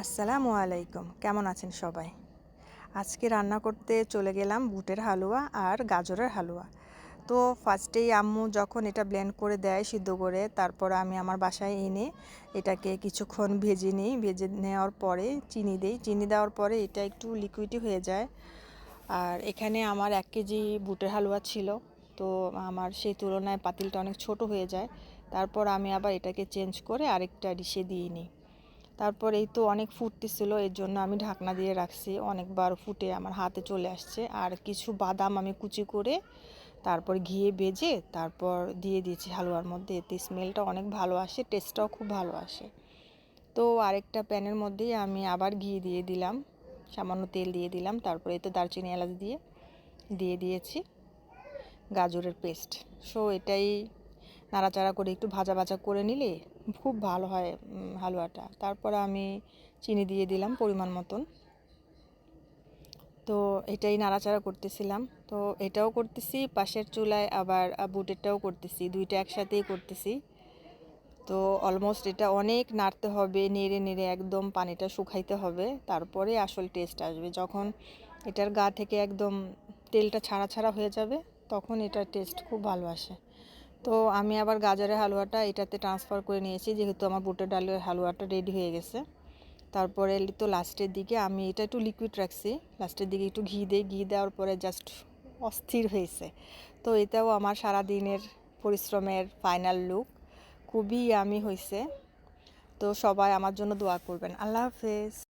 আসসালামু আলাইকুম, কেমন আছেন সবাই? আজকে রান্না করতে চলে গেলাম বুটের হালুয়া আর গাজরের হালুয়া। তো ফার্স্টেই আম্মু যখন এটা ব্লেন্ড করে দেয় সিদ্ধ করে, তারপর আমি আমার বাসায় এনে এটাকে কিছুক্ষণ ভেজে নিই। ভেজে নেওয়ার পরে চিনি দিই। চিনি দেওয়ার পরে এটা একটু লিকুইডই হয়ে যায়। আর এখানে আমার 1 কেজি বুটের হালুয়া ছিল, তো আমার সেই তুলনায় পাতিলটা অনেক ছোট হয়ে যায়। তারপর আমি আবার এটাকে চেঞ্জ করে আরেকটা ডিশে দিয়ে নিই। তারপর এই তো অনেক ফুটতেছিল, এর জন্য আমি ঢাকনা দিয়ে রাখছি। অনেকবার ফুটে আমার হাতে চলে আসছে। আর কিছু বাদাম আমি কুচি করে তারপর ঘিয়ে ভেজে তারপর দিয়ে দিয়েছি হালুয়ার মধ্যে। এতে স্মেলটা অনেক ভালো আসে, টেস্টটাও খুব ভালো আসে। তো আরেকটা প্যানের মধ্যেই আমি আবার ঘি দিয়ে দিলাম, সামান্য তেল দিয়ে দিলাম। তারপরে এই তো দারচিনি এলাচ দিয়ে দিয়ে দিয়েছি গাজরের পেস্ট। সো এটাই নাড়াচাড়া করে একটু ভাজা ভাজা করে নিলে খুব ভালো হয় হালুয়াটা। তারপরে আমি চিনি দিয়ে দিলাম পরিমাণ মতন। তো এটাই নাড়াচাড়া করতেছিলাম। তো এটাও করতেছি পাশের চুলায়, আবার বুটেরটাও করতেছি, দুইটা একসাথেই করতেছি। তো অলমোস্ট এটা অনেক নাড়তে হবে, নেড়ে নেড়ে একদম পানিটা শুকাইতে হবে, তারপরে আসল টেস্ট আসবে। যখন এটার গা থেকে একদম তেলটা ছাড়া ছাড়া হয়ে যাবে, তখন এটার টেস্ট খুব ভালো আসে। তো আমি আবার গাজরের হালুয়াটা এটাতে ট্রান্সফার করে নিয়েছি, যেহেতু আমার বুটের ডালের হালুয়াটা রেডি হয়ে গেছে। তারপরে তো লাস্টের দিকে আমি এটা একটু লিকুইড রাখছি, লাস্টের দিকে একটু ঘি দিই। ঘি দেওয়ার পরে জাস্ট অস্থির হয়েছে। তো এটাও আমার সারা দিনের পরিশ্রমের ফাইনাল লুক। খুবই ইয়ামি হয়েছে। তো সবাই আমার জন্য দোয়া করবেন। আল্লাহ হাফেজ।